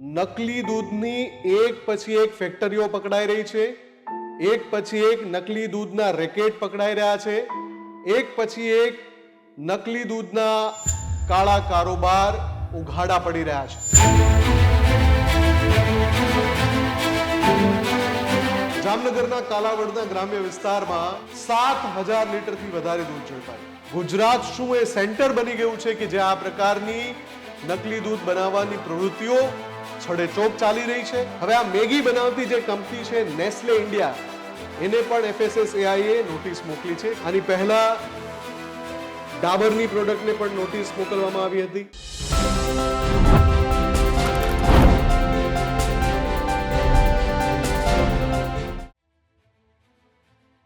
નકલી દૂધની એક પછી એક ફેક્ટરીઓ પકડાઈ રહી છે, એક પછી એક નકલી દૂધના રેકેટ પકડાઈ રહ્યા છે, એક પછી એક નકલી દૂધના કાળા કારોબાર ઉઘાડા પડી રહ્યા છે. જામનગરના કાલાવડના ગ્રામ્ય વિસ્તારમાં 7,000 લીટરથી વધારે દૂધ ઝડપાયું. ગુજરાત શું એ સેન્ટર બની ગયું છે કે જ્યાં આ પ્રકારની નકલી દૂધ બનાવવાની પ્રવૃત્તિઓ છડેચોક ચાલી રહી છે. હવે આ મેગી બનાવતી જે કંપની છે નેસ્લે ઇન્ડિયા, એને પણ FSSAI એ નોટિસ મોકલી છે. આની પહેલા ડાબરની પ્રોડક્ટને પણ નોટિસ મોકલવામાં આવી હતી.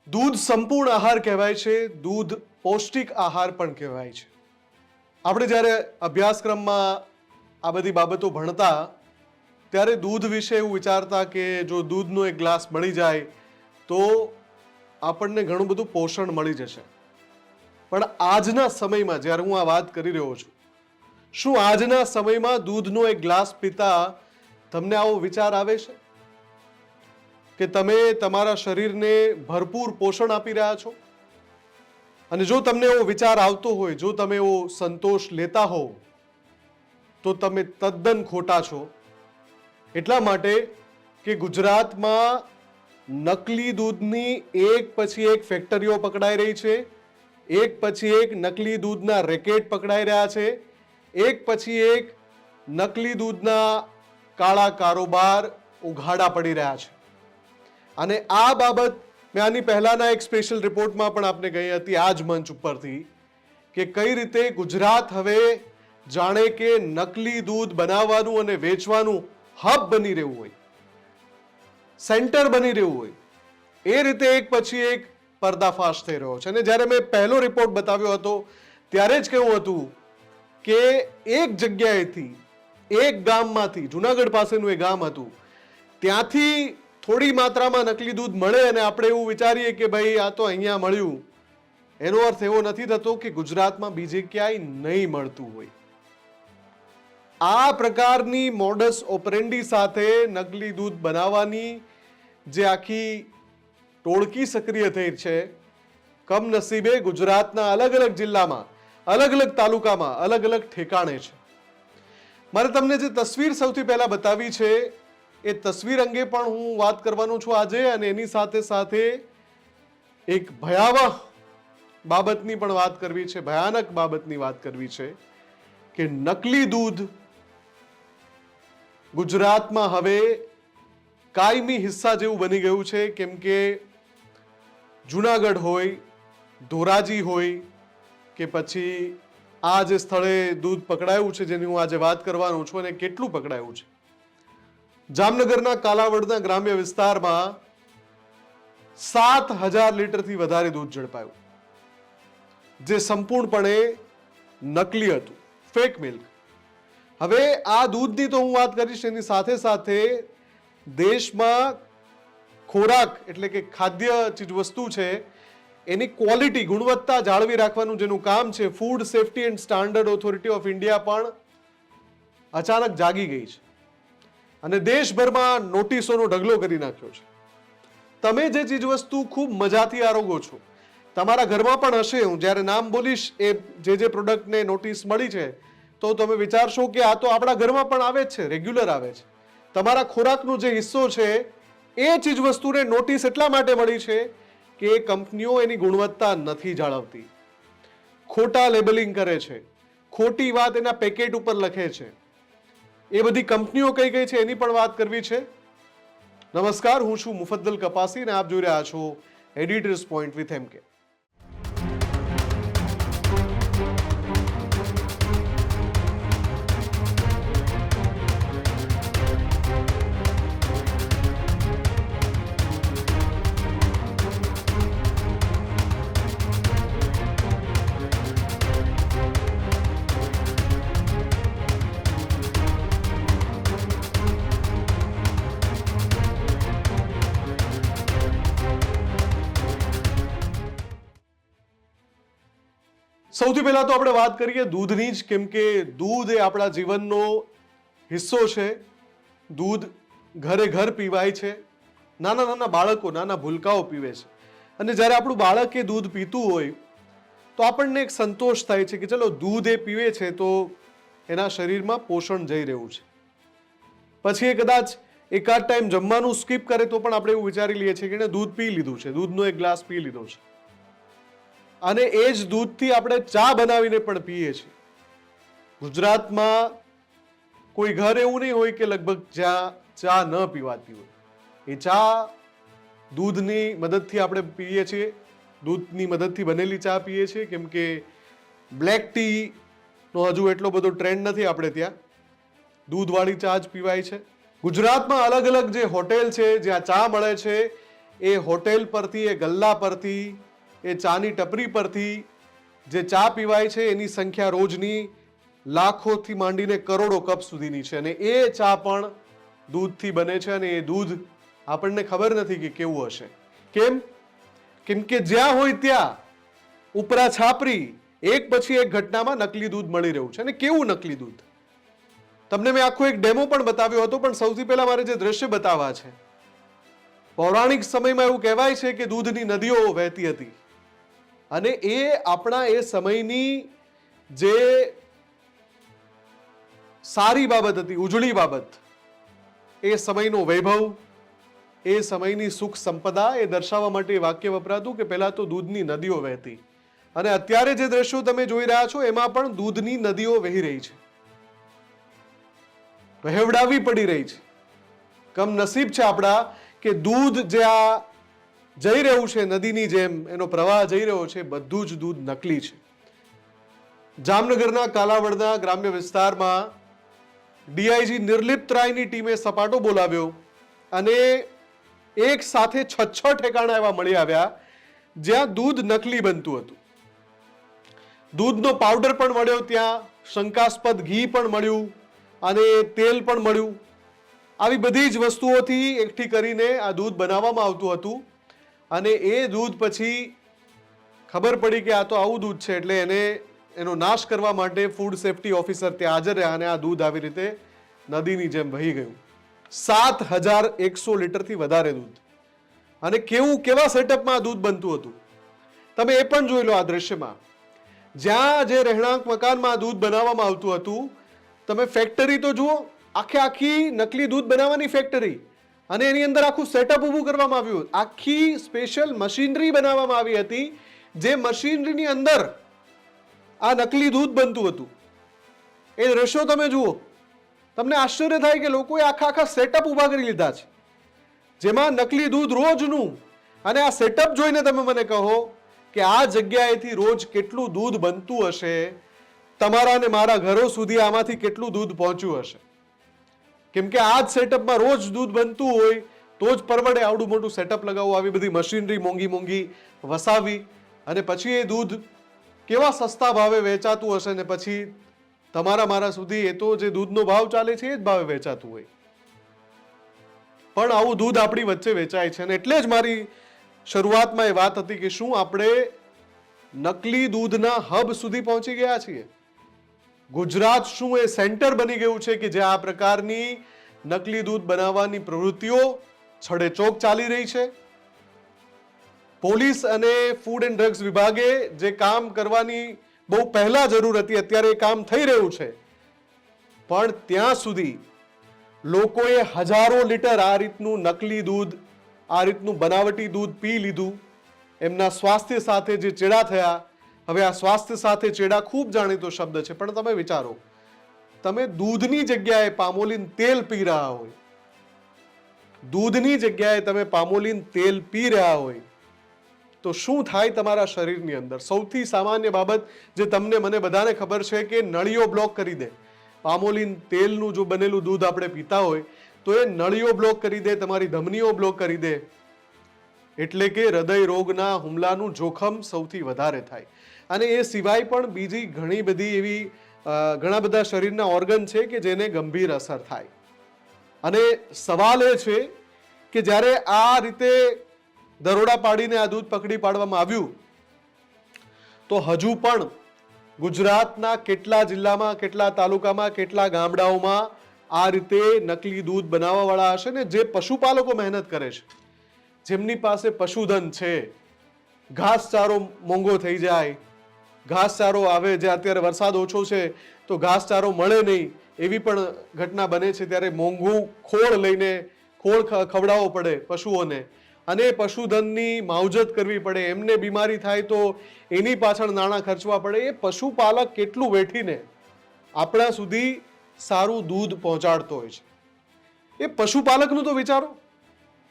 દૂધ સંપૂર્ણ આહાર કહેવાય છે, દૂધ પૌષ્ટિક આહાર પણ કહેવાય છે. આપણે જ્યારે અભ્યાસક્રમમાં આ બધી બાબતો ભણતા ત્યારે દૂધ વિશે એવું વિચારતા કે જો દૂધનો એક ગ્લાસ મળી જાય તો આપણને ઘણું બધું પોષણ મળી જશે. પણ આજના સમયમાં જ્યારે હું આ વાત કરી રહ્યો છું, શું આજના સમયમાં દૂધનો એક ગ્લાસ પીતા તમને આવો વિચાર આવે છે કે તમે તમારા શરીરને ભરપૂર પોષણ આપી રહ્યા છો? અને જો તમને એવો વિચાર આવતો હોય, જો તમે એવો સંતોષ લેતા હો, તો તમે તદ્દન ખોટા છો. એટલા માટે કે ગુજરાતમાં નકલી દૂધની એક પછી એક ફેક્ટરીઓ પકડાઈ રહી છે, એક પછી એક નકલી દૂધના રેકેટ પકડાઈ રહ્યા છે, એક પછી એક નકલી દૂધના કાળા કારોબાર ઉઘાડા પડી રહ્યા છે. અને આ બાબત મેં આની પહેલાના એક સ્પેશિયલ રિપોર્ટમાં પણ આપને કહી હતી આ જ મંચ ઉપરથી કે કઈ રીતે ગુજરાત હવે જાણે કે નકલી દૂધ બનાવવાનું અને વેચવાનું હબ બની રહ્યું હોય, સેન્ટર બની રહ્યું હોય, એ રીતે એક પછી એક પર્દાફાશ થઈ રહ્યો છે. અને જ્યારે મેં પહેલો રિપોર્ટ બતાવ્યો હતો ત્યારે જ કેવું હતું કે એક જગ્યાએથી, એક ગામમાંથી, જુનાગઢ પાસેનું એ ગામ હતું, ત્યાંથી થોડી માત્રામાં નકલી દૂધ મળે અને આપણે એવું વિચારીએ કે ભાઈ આ તો અહીંયા મળ્યું, એનો અર્થ એવો નથી થતો કે ગુજરાતમાં બીજે ક્યાંય નહીં મળતું હોય. આ પ્રકારની મોડસ ઓપરેન્ડી સાથે નકલી દૂધ બનાવવાની જે આખી ટોળકી સક્રિય થઈ છે, કમનસીબે ગુજરાતના અલગ અલગ જિલ્લામાં, અલગ અલગ તાલુકામાં, અલગ અલગ ઠેકાણે છે. મારે તમને જે તસવીર સૌથી પહેલા બતાવી છે એ તસવીર અંગે પણ હું વાત કરવાનો છું આજે, અને એની સાથે સાથે એક ભયાવહ બાબતની પણ વાત કરવી છે, ભયાનક બાબતની વાત કરવી છે કે નકલી દૂધ ગુજરાતમાં હવે કાયમી હિસ્સા જેવું બની ગયું છે. કેમ કે જુનાગઢ હોય, ધોરાજી હોય કે પછી આ જે સ્થળે દૂધ પકડાયું છે જેની હું આજે વાત કરવાનો છું અને કેટલું પકડાયું છે, જામનગરના કાલાવડના ગ્રામ્ય વિસ્તારમાં 7,000 લીટરથી વધારે દૂધ ઝડપાયું, જે સંપૂર્ણપણે નકલી હતું, ફેક મિલ્ક. હવે આ દૂધની તો હું વાત કરીશ, એની સાથે સાથે દેશમાં ખોરાક એટલે કે ખાદ્ય ચીજવસ્તુ છે એની ક્વોલિટી, ગુણવત્તા જાળવી રાખવાનું જેનું કામ છે, food safety and standard authority of India પણ અચાનક જાગી ગઈ છે અને દેશભરમાં નોટિસોનો ઢગલો કરી નાખ્યો છે. તમે જે ચીજવસ્તુ ખૂબ મજાથી આરોગો છો, તમારા ઘરમાં પણ હશે, હું જ્યારે નામ બોલીશ એ જે પ્રોડક્ટને નોટિસ મળી છે તો તમે વિચારશો કે આ તો આપણા ઘરમાં પણ આવે જ છે, રેગ્યુલર આવે છે. તમારા ખોરાકનો જે હિસ્સો છે એ ચીજવસ્તુને નોટિસ એટલા માટે મળી છે કે એ કંપનીઓ એની ગુણવત્તા નથી જાળવતી, ખોટા લેબલિંગ કરે છે, ખોટી વાત એના પેકેટ ઉપર લખે છે. એ બધી કંપનીઓ કઈ કઈ છે એની પણ વાત કરવી છે. નમસ્કાર, હું છું મુફદ્દલ કપાસી અને આપ જોઈ રહ્યા છો એડિટર્સ પોઈન્ટ વિથ MK. સૌથી પહેલા તો આપણે વાત કરીએ દૂધની જ, કેમ કે દૂધ એ આપણા જીવનનો હિસ્સો છે. દૂધ ઘરે ઘર પીવાય છે, નાના નાના બાળકો, નાના ભૂલકાઓ પીવે છે. અને જ્યારે આપણું બાળક એ દૂધ પીતું હોય તો આપણને એક સંતોષ થાય છે કે ચલો દૂધ એ પીવે છે તો એના શરીરમાં પોષણ જઈ રહ્યું છે. પછી એ કદાચ એકાદ ટાઈમ જમવાનું સ્કીપ કરે તો પણ આપણે એવું વિચારી લઈએ છીએ કે એને દૂધ પી લીધું છે, દૂધનો એક ગ્લાસ પી લીધો છે. અને એ જ દૂધથી આપણે ચા બનાવીને પણ પીએ છીએ. ગુજરાતમાં કોઈ ઘર એવું નહીં હોય કે લગભગ જ્યાં ચા ન પીવાતી હોય. એ ચા દૂધની મદદથી આપણે પીએ છીએ, દૂધની મદદથી બનેલી ચા પીએ છીએ, કેમ કે બ્લેક ટીનો હજુ એટલો બધો ટ્રેન્ડ નથી આપણે ત્યાં. દૂધવાળી ચા જ પીવાય છે. ગુજરાતમાં અલગ અલગ જે હોટેલ છે જ્યાં ચા મળે છે, એ હોટેલ પરથી, એ ગલ્લા પરથી, એ ચાની ટપરી પરથી જે ચા પીવાય છે એની સંખ્યા રોજની લાખોથી માંડીને કરોડો કપ સુધીની છે. અને એ ચા પણ દૂધથી બને છે. અને એ દૂધ આપણને ખબર નથી કે કેવું હશે. કેમ કે જ્યાં હોય ત્યાં ઉપરા છાપરી એક પછી એક ઘટનામાં નકલી દૂધ મળી રહ્યું છે. અને કેવું નકલી દૂધ, તમને મેં આખો એક ડેમો પણ બતાવ્યો હતો. પણ સૌથી પહેલા મારે જે દ્રશ્ય બતાવવા છે, પૌરાણિક સમયમાં એવું કહેવાય છે કે દૂધની નદીઓ વહેતી હતી. અને એ આપણા એ સમયની જે સારી બાબત હતી, ઉજળી બાબત, એ સમયનો વૈભવ, એ સમયની સુખ સંપદા, એ દર્શાવવા માટે એ વાક્ય વપરાતું કે પહેલા તો દૂધની નદીઓ વહેતી. અને અત્યારે જે દ્રશ્યો તમે જોઈ રહ્યા છો એમાં પણ દૂધની નદીઓ વહી રહી છે, વહેવડાવી પડી રહી છે. કમનસીબ છે આપણા કે દૂધ જે આ જઈ રહ્યું છે નદીની જેમ, એનો પ્રવાહ જઈ રહ્યો છે, બધું જ દૂધ નકલી છે. જામનગરના કાલાવડના ગ્રામ્ય વિસ્તારમાં ડીઆઈજી નિર્લિપ્ત રાયની ટીમે સપાટો બોલાવ્યો અને એક સાથે 6 ઠેકાણા એવા મળી આવ્યા જ્યાં દૂધ નકલી બનતું હતું. દૂધનો પાવડર પણ મળ્યો, ત્યાં શંકાસ્પદ ઘી પણ મળ્યું અને તેલ પણ મળ્યું. આવી બધી જ વસ્તુઓથી એકઠી કરીને આ દૂધ બનાવવામાં આવતું હતું. અને એ દૂધ પછી ખબર પડી કે આ તો આવું દૂધ છે, એટલે એનો નાશ કરવા માટે ફૂડ સેફ્ટી ઓફિસર ત્યાં હાજર રહ્યા અને આ દૂધ આવી રીતે નદીની જેમ વહી ગયું. 7100 લીટરથી વધારે દૂધ. અને કેવા સેટઅપમાં આ દૂધ બનતું હતું તમે એ પણ જોઈ લો આ દ્રશ્યમાં. જ્યાં જે રહેણાંક મકાનમાં આ દૂધ બનાવવામાં આવતું હતું, તમે ફેક્ટરી તો જુઓ, આખી નકલી દૂધ બનાવવાની ફેક્ટરી, અને એની અંદર આખું સેટઅપ ઊભું કરવામાં આવ્યું. આખી સ્પેશિયલ મશીનરી બનાવવામાં આવી હતી, જે મશીનરીની અંદર આ નકલી દૂધ બનતું હતું. એ દ્રશ્યો તમે જુઓ, તમને આશ્ચર્ય થાય કે લોકોએ આખા સેટઅપ ઊભા કરી લીધા છે જેમાં નકલી દૂધ રોજનું. અને આ સેટઅપ જોઈને તમે મને કહો કે આ જગ્યાએથી રોજ કેટલું દૂધ બનતું હશે, તમારા અને મારા ઘરો સુધી આમાંથી કેટલું દૂધ પહોંચ્યું હશે. કેમ કે આ જ સેટઅપમાં રોજ દૂધ બનતું હોય તો જ પરવડે આવડું મોટું સેટઅપ લગાવવું, આવી બધી મશીનરી મોંઘી વસાવી, અને પછી એ દૂધ કેવા સસ્તા ભાવે વેચાતું હશે. ને પછી તમારા મારા સુધી એ તો જે દૂધનો ભાવ ચાલે છે એ જ ભાવે વેચાતું હોય. પણ આવું દૂધ આપણી વચ્ચે વેચાય છે. અને એટલે જ મારી શરૂઆતમાં એ વાત હતી કે શું આપણે નકલી દૂધના હબ સુધી પહોંચી ગયા છીએ? ગુજરાત શું એ સેન્ટર બની ગયું છે કે જે આ પ્રકારની નકલી દૂધ બનાવવાની પ્રવૃત્તિઓ છડેચોક ચાલી રહી છે? પોલીસ અને ફૂડ એન્ડ ડ્રગ્સ વિભાગે જે કામ કરવાની બહુ પહેલા જરૂર હતી, અત્યારે એ કામ થઈ રહ્યું છે. પણ ત્યાં સુધી લોકોએ હજારો લીટર આ રીતનું નકલી દૂધ, આ રીતનું બનાવટી દૂધ પી લીધું. એમના સ્વાસ્થ્ય સાથે જે ચેડા થયા. હવે આ સ્વાસ્થ્ય સાથે ચેડા ખૂબ જાણીતો શબ્દ છે, પણ તમે વિચારો, તમે દૂધની જગ્યાએ પામોલીન તેલ પી રહ્યા હોય, દૂધની જગ્યાએ તમે પામોલીન તેલ પી રહ્યા હોય તો શું થાય તમારા શરીરની અંદર? સૌથી સામાન્ય બાબત જે તમને મને બધાને ખબર છે કે નળીઓ બ્લોક કરી દે. પામોલીન તેલનું જો બનેલું દૂધ આપણે પીતા હોય તો એ નળીઓ બ્લોક કરી દે, તમારી ધમનીઓ બ્લોક કરી દે. એટલે કે હૃદય રોગના હુમલાનું જોખમ સૌથી વધારે થાય. અને એ સિવાય પણ બીજી ઘણી બધી એવી ઘણા બધા શરીરના ઓર્ગન છે કે જેને ગંભીર અસર થાય. અને સવાલ એ છે કે જ્યારે આ રીતે દરોડા પાડીને આ દૂધ પકડી પાડવામાં આવ્યું તો હજુ પણ ગુજરાતના કેટલા જિલ્લામાં, કેટલા તાલુકામાં, કેટલા ગામડાઓમાં આ રીતે નકલી દૂધ બનાવવાવાળા હશે ને જે પશુપાલકો મહેનત કરે છે, જેમની પાસે પશુધન છે, ઘાસચારો મોંઘો થઈ જાય, ઘાસચારો આવે, જે અત્યારે વરસાદ ઓછો છે તો ઘાસચારો મળે નહીં એવી પણ ઘટના બને છે, ત્યારે મોંઘું ખોળ લઈને ખોળ ખવડાવવો પડે પશુઓને અને પશુધનની માવજત કરવી પડે, એમને બીમારી થાય તો એની પાછળ નાણાં ખર્ચવા પડે. એ પશુપાલક કેટલું વેઠીને આપણા સુધી સારું દૂધ પહોંચાડતો હોય છે. એ પશુપાલકનું તો વિચારો.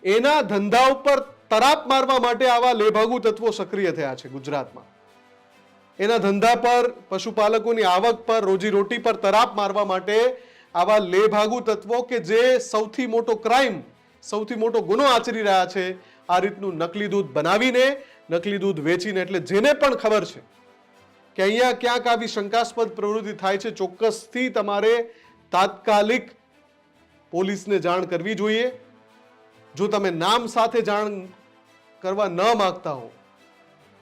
એના ધંધા ઉપર તરાપ મારવા માટે આવા લેભાગુ તત્વો સક્રિય થયા છે ગુજરાતમાં. એના ધંધા પર, પશુપાલકોની આવક પર, રોજીરોટી પર તરાપ મારવા માટે આવા લેભાગુ તત્વો કે જે સૌથી મોટો ક્રાઇમ, સૌથી મોટો ગુનો આચરી રહ્યા છે, આ રીતનું નકલી દૂધ બનાવીને, નકલી દૂધ વેચીને. એટલે જેને પણ ખબર છે કે અહીંયા ક્યાંક આવી શંકાસ્પદ પ્રવૃત્તિ થાય છે, ચોક્કસથી તમારે તાત્કાલિક પોલીસને જાણ કરવી જોઈએ. જો તમે નામ સાથે જાણ કરવા ન માંગતા હો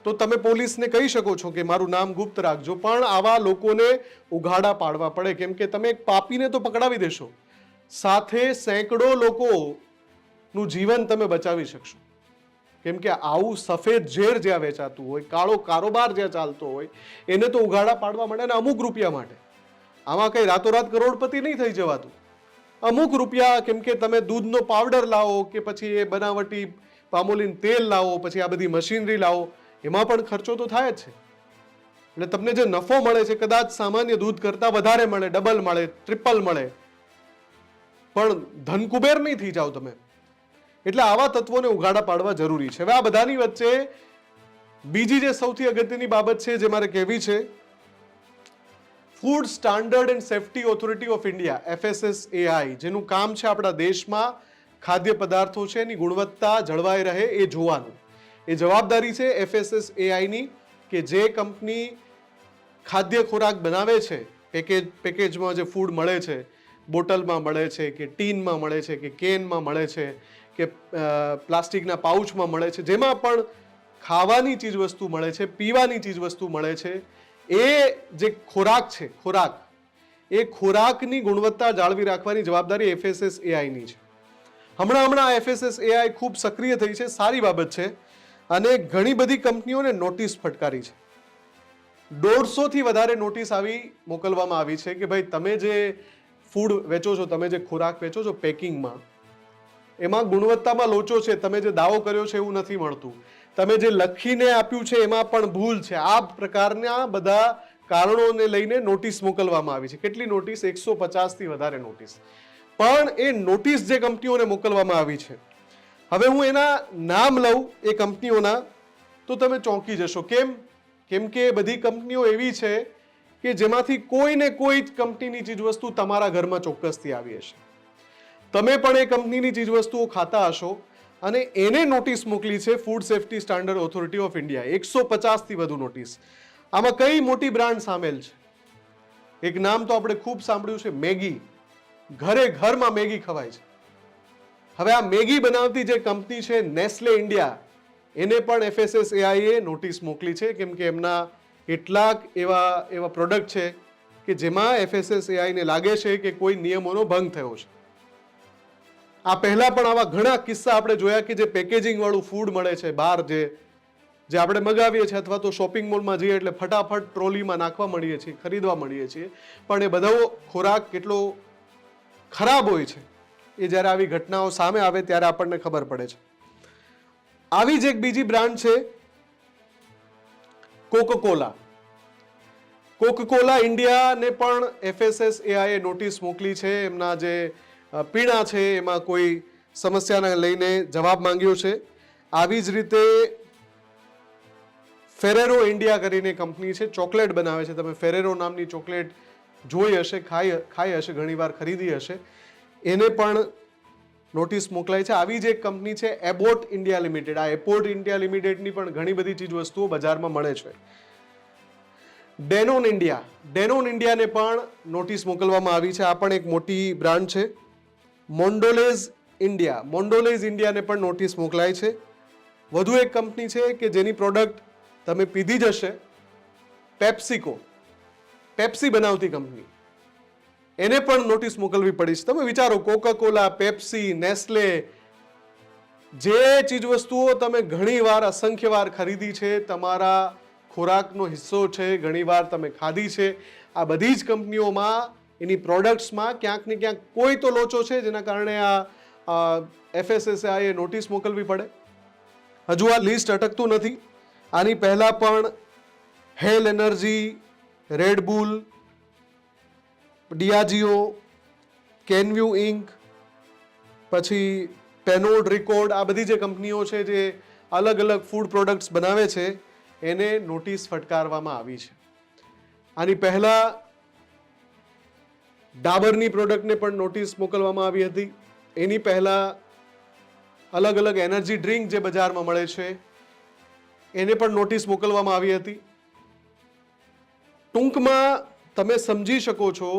તો તમે પોલીસને કહી શકો છો કે મારું નામ ગુપ્ત રાખજો, પણ આવા લોકોને ઉઘાડા પાડવા પડે. કેમ કે તમે એક પાપીને તો પકડાવી દેશો, સાથે સેંકડો લોકોનું જીવન તમે બચાવી શકશો. કેમ કે આવું સફેદ ઝેર જ્યાં વેચાતું હોય, કાળો કારોબાર જ્યાં ચાલતો હોય, એને તો ઉઘાડા પાડવા માટે અને અમુક રૂપિયા માટે. આમાં કઈ રાતોરાત કરોડપતિ નહીં થઈ જવાતું. અમુક રૂપિયા, કેમ કે તમે દૂધનો પાવડર લાવો કે પછી એ બનાવટી પામોલીન તેલ લાવો, પછી આ બધી મશીનરી લાવો, એમાં પણ ખર્ચો તો થાય જ છે. એટલે તમને જે નફો મળે છે કદાચ સામાન્ય દૂધ કરતા વધારે મળે, ડબલ મળે, ટ્રિપલ મળે, પણ ધનકુબેર નહીં થઈ જાઓ તમે. એટલે આવા તત્વોને ઉઘાડા પાડવા જરૂરી છે. હવે આ બધાની વચ્ચે બીજી જે સૌથી અગત્યની બાબત છે જે મારે કહેવી છે, food standard and safety authority of India, FSSAI, જેનું કામ છે આપણા દેશમાં ખાદ્ય પદાર્થો છે એની ગુણવત્તા જળવાઈ રહે એ જોવાનું. એ જવાબદારી છે FSSAI ની કે જે કંપની ખાદ્ય ખોરાક બનાવે છે, પેકેજમાં જે ફૂડ મળે છે, બોટલમાં મળે છે કે ટીનમાં મળે છે કે કેનમાં મળે છે કે પ્લાસ્ટિકના પાઉચમાં મળે છે, જેમાં પણ ખાવાની ચીજ વસ્તુ મળે છે, પીવાની ચીજ વસ્તુ મળે છે, એ જે ખોરાક છે, એ ખોરાકની ગુણવત્તા જાળવી રાખવાની જવાબદારી FSSAI ની છે. હમણાં FSSAI ખૂબ સક્રિય થઈ છે, સારી બાબત છે, અને ઘણી બધી કંપનીઓને નોટિસ ફટકારી છે. 150 થી વધારે નોટિસ આવી મોકલવામાં આવી છે કે ભાઈ તમે જે ફૂડ વેચો છો, તમે જે ખોરાક વેચો છો પેકિંગમાં, એમાં ગુણવત્તામાં લોચો છે, તમે જે દાવો કર્યો છે એવું નથી મળતું, તમે જે લખીને આપ્યું છે એમાં પણ ભૂલ છે. આ પ્રકારના બધા કારણોને લઈને નોટિસ મોકલવામાં આવી છે. કેટલી નોટિસ? 150 થી વધારે નોટિસ. પણ એ નોટિસ જે કંપનીઓને મોકલવામાં આવી છે, હવે હું એના નામ લઉં એ કંપનીઓના તો તમે ચોંકી જશો. કેમ કે બધી કંપનીઓ એવી છે કે જેમાંથી કોઈ ને કોઈ જ કંપનીની ચીજવસ્તુ તમારા ઘરમાં ચોક્કસથી આવી હશે. તમે પણ એ કંપનીની ચીજવસ્તુઓ ખાતા હશો અને એને નોટિસ મોકલી છે food safety standard authority of India. 150 થી વધુ નોટિસ. આમાં કઈ મોટી બ્રાન્ડ સામેલ છે? એક નામ તો આપણે ખૂબ સાંભળ્યું છે, મેગી. ઘરમાં મેગી ખવાય છે. હવે આ મેગી બનાવતી જે કંપની છે નેસ્લે ઇન્ડિયા, એને પણ FSSAI એ નોટિસ મોકલી છે. કેમ કે એમના કેટલાક એવા પ્રોડક્ટ છે કે જેમાં FSSAI ને લાગે છે કે કોઈ નિયમોનો ભંગ થયો છે. આ પહેલા પણ આવા ઘણા કિસ્સા આપણે જોયા કે જે પેકેજિંગ વાળું ફૂડ મળે છે બહાર, જે આપણે મગાવીએ છીએ અથવા તો શોપિંગ મોલમાં જઈએ એટલે ફટાફટ ટ્રોલીમાં નાખવા મળીએ છીએ, ખરીદવા મળીએ છીએ, પણ એ બધો ખોરાક કેટલો ખરાબ હોય છે એ જ્યારે આવી ઘટનાઓ સામે આવે ત્યારે આપણને ખબર પડે છે. આવી જ એક બીજી બ્રાન્ડ છે કોકોકોલા. કોકોકોલા ઇન્ડિયાને પણ FSSAI એ નોટિસ મોકલી છે. એમના જે પીણા છે એમાં કોઈ સમસ્યાને લઈને જવાબ માંગ્યો છે. આવી જ રીતે ફેરેરો ઇન્ડિયા કરીને કંપની છે, ચોકલેટ બનાવે છે. તમે ફેરેરો નામની ચોકલેટ જોઈ હશે, ખાઈ હશે, ઘણીવાર ખરીદી હશે. એને પણ નોટિસ મોકલાઈ છે. આવી જ એક કંપની છે એબોટ ઇન્ડિયા લિમિટેડ. આ એબોટ ઇન્ડિયા લિમિટેડની પણ ઘણી બધી ચીજ વસ્તુઓ બજારમાં મળે છે. ડેનોન ઇન્ડિયાને પણ નોટિસ મોકલવામાં આવી છે. આ પણ એક મોટી બ્રાન્ડ છે. મોન્ડોલેઝ ઇન્ડિયાને પણ નોટિસ મોકલાઈ છે. વધુ એક કંપની છે કે જેની પ્રોડક્ટ તમે પીધી જ હશે, પેપ્સી બનાવતી કંપની. એને પણ નોટિસ મોકલવી પડી છે. તમે વિચારો, કોકાકોલા, પેપ્સી, નેસ્લે, જે ચીજ વસ્તુઓ તમે ઘણીવાર અસંખ્ય વાર ખરીદી છે, તમારા ખોરાકનો હિસ્સો છે, ઘણીવાર તમે ખાધી છે, આ બધી જ કંપનીઓમાં એની પ્રોડક્ટ્સમાં ક્યાંક ને ક્યાંક કોઈ તો લોચો છે, જેના કારણે આ FSSAI એ નોટિસ મોકલવી પડે. હજુ આ લિસ્ટ અટકતું નથી. આની પહેલા પણ હેલ એનર્જી, રેડબુલ, ડિયાજિયો, કેનવ્યુ ઇન્ક, પછી પેનોડ રિકોર્ડ, આ બધી જે કંપનીઓ છે જે અલગ અલગ ફૂડ પ્રોડક્ટ્સ બનાવે છે, એને નોટિસ ફટકારવામાં આવી છે. આની પહેલા ડાબરની પ્રોડક્ટને પણ નોટિસ મોકલવામાં આવી હતી. એની પહેલા અલગ અલગ એનર્જી ડ્રિંક જે બજારમાં મળે છે એને પણ નોટિસ મોકલવામાં આવી હતી. ટૂંકમાં તમે સમજી શકો છો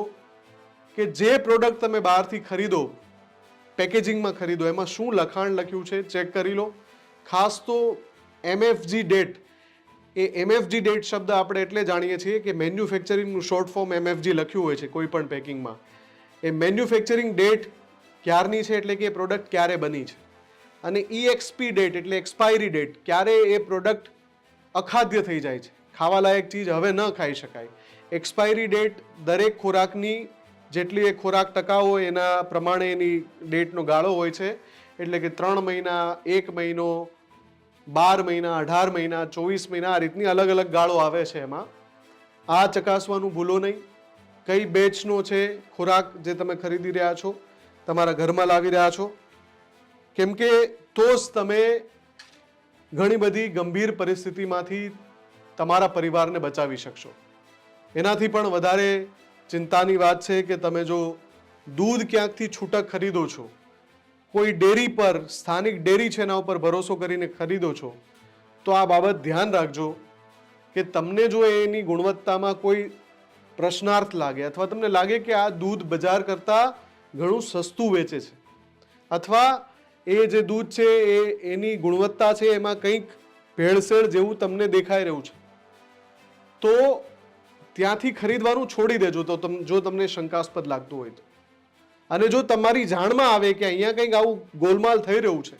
કે જે પ્રોડક્ટ તમે બહારથી ખરીદો, પેકેજિંગમાં ખરીદો, એમાં શું લખાણ લખ્યું છે ચેક કરી લો. ખાસ તો MFG ડેટ, એ MFG ડેટ શબ્દ આપણે એટલે જાણીએ છીએ કે મેન્યુફેક્ચરિંગનું શોર્ટ ફોર્મ MFG લખ્યું હોય છે કોઈ પણ પેકિંગમાં. એ મેન્યુફેક્ચરિંગ ડેટ ક્યારની છે એટલે કે એ પ્રોડક્ટ ક્યારે બની છે, અને EXP ડેટ એટલે એક્સપાયરી ડેટ, ક્યારે એ પ્રોડક્ટ અખાદ્ય થઈ જાય છે, ખાવાલાયક ચીજ હવે ન ખાઈ શકાય. એક્સપાયરી ડેટ દરેક ખોરાકની જેટલી એ ખોરાક ટકાઉ હોય એના પ્રમાણે એની ડેટનો ગાળો હોય છે. એટલે કે 3 મહિના, 1 મહિનો, 12 મહિના, 18 મહિના, 24 મહિના, આ રીતની અલગ અલગ ગાળો આવે છે. એમાં આ ચકાસવાનું ભૂલો નહીં. કઈ બેચનો છે ખોરાક જે તમે ખરીદી રહ્યા છો, તમારા ઘરમાં લાવી રહ્યા છો, કેમ કે તો જ તમે ઘણી બધી ગંભીર પરિસ્થિતિમાંથી તમારા પરિવારને બચાવી શકશો. એનાથી પણ વધારે ચિંતાની વાત છે કે તમે જો દૂધ ક્યાંકથી છૂટક ખરીદો છો, કોઈ ડેરી પર, સ્થાનિક ડેરી છે એના ઉપર ભરોસો કરીને ખરીદો છો, તો આ બાબત ધ્યાન રાખજો કે તમને જો એની ગુણવત્તામાં કોઈ પ્રશ્નાર્થ લાગે, અથવા તમને લાગે કે આ દૂધ બજાર કરતાં ઘણું સસ્તું વેચે છે, અથવા એ જે દૂધ છે એની ગુણવત્તા છે એમાં કંઈક ભેળસેળ જેવું તમને દેખાઈ રહ્યું છે, તો ત્યાંથી ખરીદવાનું છોડી દેજો. તો જો તમને શંકાસ્પદ લાગતું હોય તો, અને જો તમારી જાણમાં આવે કે અહીંયા કંઈક આવું ગોલમાલ થઈ રહ્યું છે,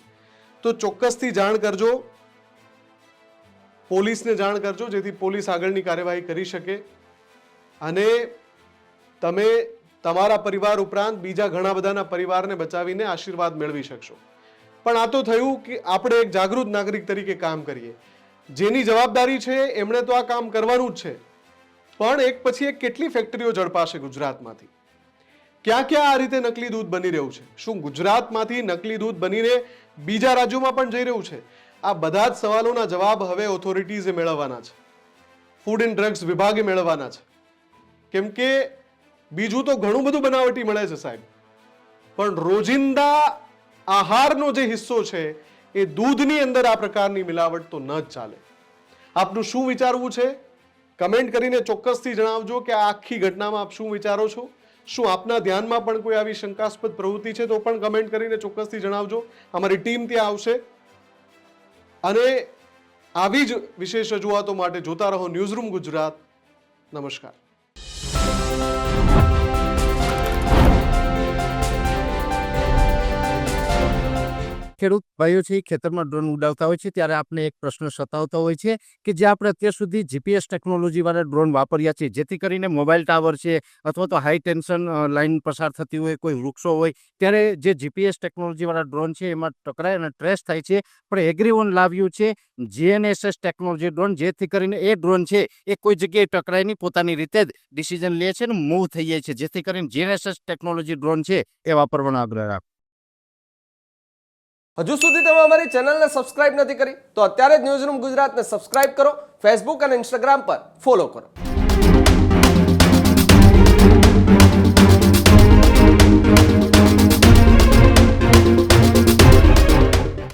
તો ચોક્કસથી જાણ કરજો, પોલીસને જાણ કરજો, જેથી પોલીસ આગળની કાર્યવાહી કરી શકે અને તમે તમારા પરિવાર ઉપરાંત બીજા ઘણા બધાના પરિવારને બચાવીને આશીર્વાદ મેળવી શકશો. પણ આ તો થયું કે આપણે એક જાગૃત નાગરિક તરીકે કામ કરીએ. જેની જવાબદારી છે એમણે તો આ કામ કરવાનું જ છે, પણ એક પછી એક કેટલી ફેક્ટરીઓ ઝડપાશે ગુજરાતમાંથી? ક્યાં ક્યાં આ રીતે નકલી દૂધ બની રહ્યું છે? શું ગુજરાતમાંથી નકલી દૂધ બનીને બીજા રાજ્યોમાં પણ જઈ રહ્યું છે? આ બધા જ સવાલોના જવાબ હવે ઓથોરિટીઝે મેળવવાના છે, ફૂડ એન્ડ ડ્રગ્સ વિભાગે મેળવવાના છે. કેમ કે બીજું તો ઘણું બધું બનાવટી મળે છે સાહેબ, પણ રોજિંદા આહારનો જે હિસ્સો છે એ દૂધની અંદર આ પ્રકારની મિલાવટ તો ન જ ચાલે. આપનું શું વિચારવું છે? કમેન્ટ કરીને ચોક્કસથી જણાવજો કે આ આખી ઘટનામાં આપ શું વિચારો છો. શું આપના ધ્યાનમાં પણ કોઈ આવી શંકાસ્પદ પ્રવૃત્તિ છે તો પણ કમેન્ટ કરીને ચોક્કસથી જણાવજો. અમારી ટીમ ત્યાં આવશે. અને આવી જ વિશેષ રજૂઆતો માટે જોતા રહો ન્યૂઝરૂમ ગુજરાત. નમસ્કાર. ખેડૂત ભાઈઓ છે ખેતરમાં ડ્રોન ઉડાવતા હોય છે ત્યારે આપણે એક પ્રશ્ન સતાવતો હોય છે કે જે આપણે અત્યાર સુધી GPS ટેકનોલોજીવાળા ડ્રોન વાપર્યા છે, જેથી કરીને મોબાઈલ ટાવર છે અથવા તો હાઈ ટેન્શન લાઇન પસાર થતી હોય, કોઈ વૃક્ષો હોય, ત્યારે જે GPS ટેકનોલોજીવાળા ડ્રોન છે એમાં ટકરાય અને ટ્રેસ થાય છે. પણ એગ્રીવન લાવ્યું છે GNSS ટેકનોલોજી ડ્રોન, જેથી કરીને એ ડ્રોન છે એ કોઈ જગ્યાએ ટકરાય નહીં, પોતાની રીતે જ ડિસિઝન લે છે અને મૂવ થઈ જાય છે, જેથી કરીને GNSS ટેકનોલોજી ડ્રોન છે એ વાપરવાનો આગ્રહ રાખો. હજુ સુધી તમે અમારી ચેનલને સબસ્ક્રાઇબ નથી કરી તો અત્યારે જ ન્યૂઝરૂમ ગુજરાતને સબસ્ક્રાઇબ કરો, ફેસબુક અને ઇન્સ્ટાગ્રામ પર ફોલો કરો.